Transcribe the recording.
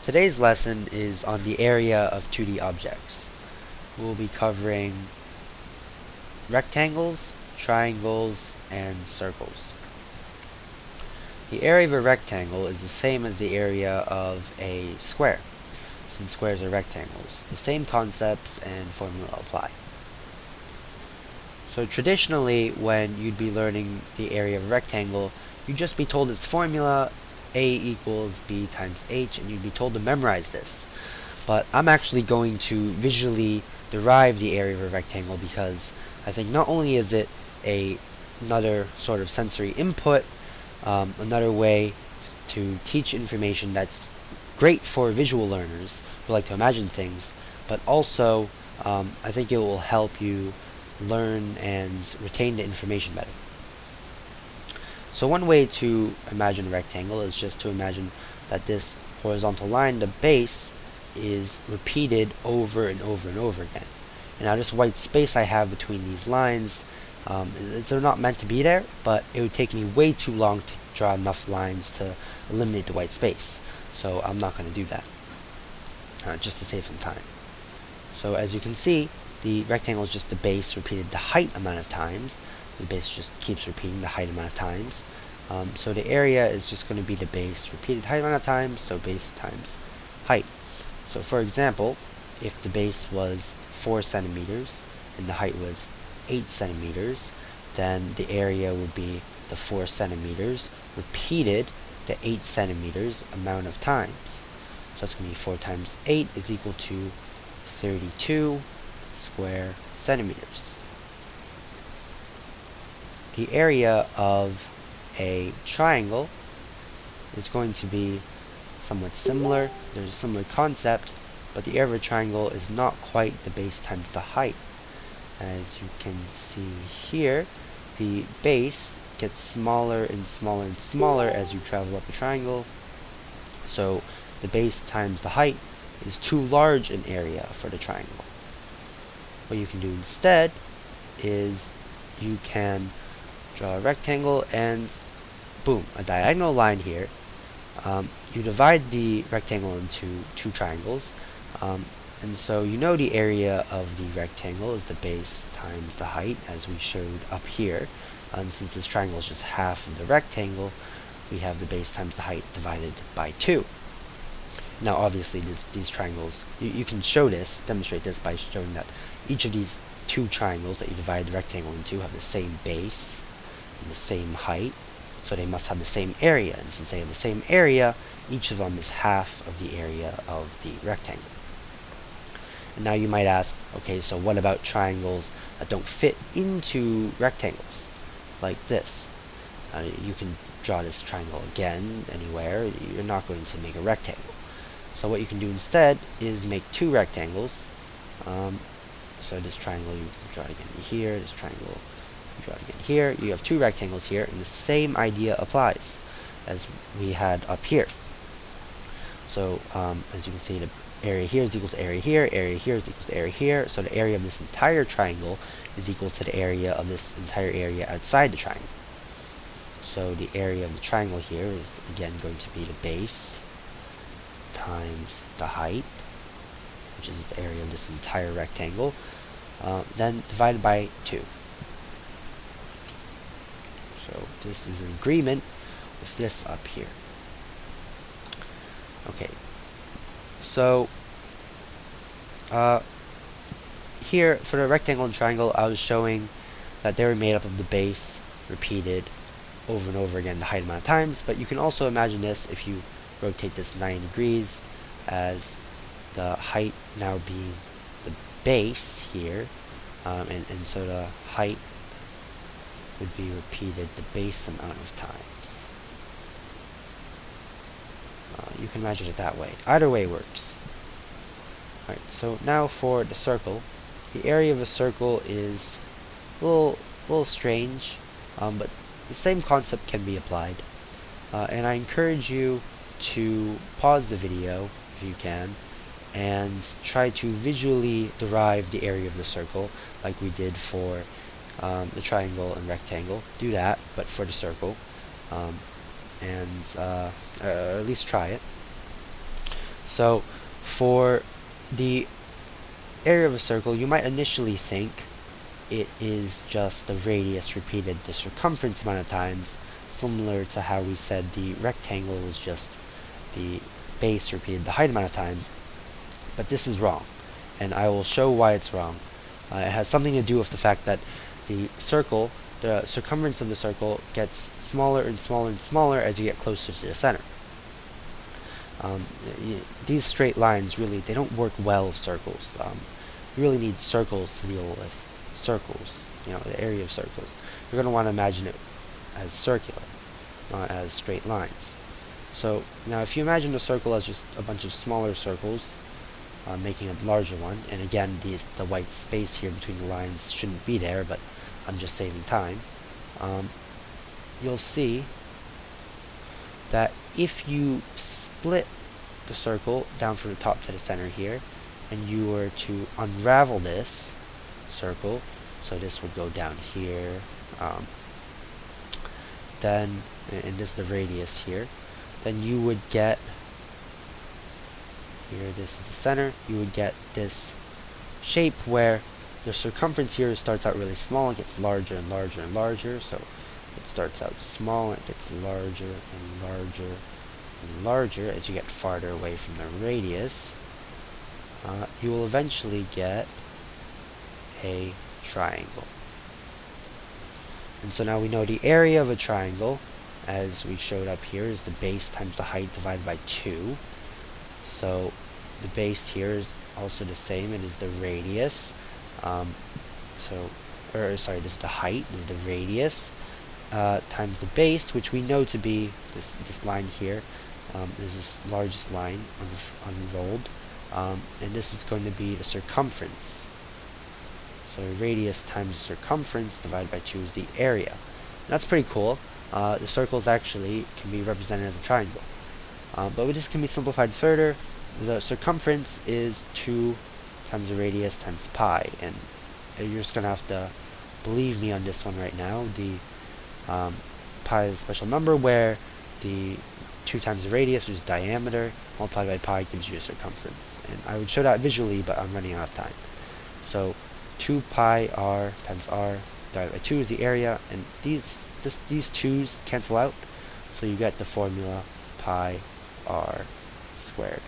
Today's lesson is on the area of 2D objects. We'll be covering rectangles, triangles, and circles. The area of a rectangle is the same as the area of a square, since squares are rectangles. The same concepts and formula apply. So traditionally, when you'd be learning the area of a rectangle, you'd just be told its formula, A equals B times H, and you'd be told to memorize this. But I'm actually going to visually derive the area of a rectangle because I think not only is it another sort of sensory input, another way to teach information that's great for visual learners who like to imagine things, but also I think it will help you learn and retain the information better. So one way to imagine a rectangle is just to imagine that this horizontal line, the base, is repeated over and over and over again. And now this white space I have between these lines, they're not meant to be there, but it would take me way too long to draw enough lines to eliminate the white space. So I'm not going to do that, just to save some time. So as you can see, the rectangle is just the base repeated the height amount of times. The base just keeps repeating the height amount of times. So the area is just going to be the base repeated height amount of times, so base times height. So for example, if the base was 4 centimeters and the height was 8 centimeters, then the area would be the 4 centimeters repeated the 8 centimeters amount of times. So that's going to be 4 times 8 is equal to 32 square centimeters. The area of a triangle is going to be somewhat similar. There's a similar concept, but the area of a triangle is not quite the base times the height. As you can see here, the base gets smaller and smaller and smaller as you travel up a triangle. So the base times the height is too large an area for the triangle. What you can do instead is you can draw a rectangle and boom, a diagonal line here. You divide the rectangle into two triangles, and so you know the area of the rectangle is the base times the height, as we showed up here. And since this triangle is just half of the rectangle, we have the base times the height divided by 2. Now obviously these triangles, you can show this, demonstrate this by showing that each of these two triangles that you divide the rectangle into have the same base and the same height, so they must have the same area, and since they have the same area, each of them is half of the area of the rectangle. And now you might ask, okay, so what about triangles that don't fit into rectangles, like this? You can draw this triangle again anywhere, you're not going to make a rectangle. So what you can do instead is make two rectangles. So this triangle you can draw it again here, this triangle you draw it again here. You have two rectangles here, and the same idea applies as we had up here. So as you can see, the area here is equal to area here is equal to area here, so the area of this entire triangle is equal to the area of this entire area outside the triangle. So the area of the triangle here is again going to be the base times the height, which is the area of this entire rectangle, then divided by 2. So this is in agreement with this up here. Okay, so here for the rectangle and triangle, I was showing that they were made up of the base repeated over and over again the height amount of times, but you can also imagine this if you rotate this 90 degrees as the height now being the base here, and so the height would be repeated the base amount of times. You can imagine it that way. Either way works. Alright, so now for the circle. The area of a circle is a little strange, but the same concept can be applied. And I encourage you to pause the video if you can and try to visually derive the area of the circle like we did for the triangle and rectangle. Do that, but for the circle. And at least try it. So for the area of a circle, you might initially think it is just the radius repeated the circumference amount of times, similar to how we said the rectangle was just the base repeated the height amount of times. But this is wrong, and I will show why it's wrong. It has something to do with the fact that the circumference of the circle gets smaller and smaller and smaller as you get closer to the center. These straight lines really, they don't work well with circles. You really need circles to deal with circles, the area of circles. You're going to want to imagine it as circular, not as straight lines. So now if you imagine a circle as just a bunch of smaller circles, making a larger one, and again the white space here between the lines shouldn't be there, but I'm just saving time, you'll see that if you split the circle down from the top to the center here, and you were to unravel this circle, so this would go down here, then, and this is the radius here, then you would get, here this is the center, you would get this shape where the circumference here starts out really small, it gets larger and larger and larger, so it starts out small and it gets larger and larger and larger as you get farther away from the radius. You will eventually get a triangle. And so now we know the area of a triangle, as we showed up here, is the base times the height divided by 2. So the base here is also the same, it is the radius. This is the height, this is the radius, times the base, which we know to be this line here, is this largest line unrolled, and this is going to be the circumference. So radius times the circumference divided by 2 is the area. And that's pretty cool. The circles actually can be represented as a triangle. But this can be simplified further. The circumference is 2 times the radius times pi, and you're just going to have to believe me on this one right now. The pi is a special number where the 2 times the radius, which is diameter, multiplied by pi gives you a circumference. And I would show that visually, but I'm running out of time. So 2 pi r times r divided by 2 is the area, and these 2's cancel out, so you get the formula pi r squared.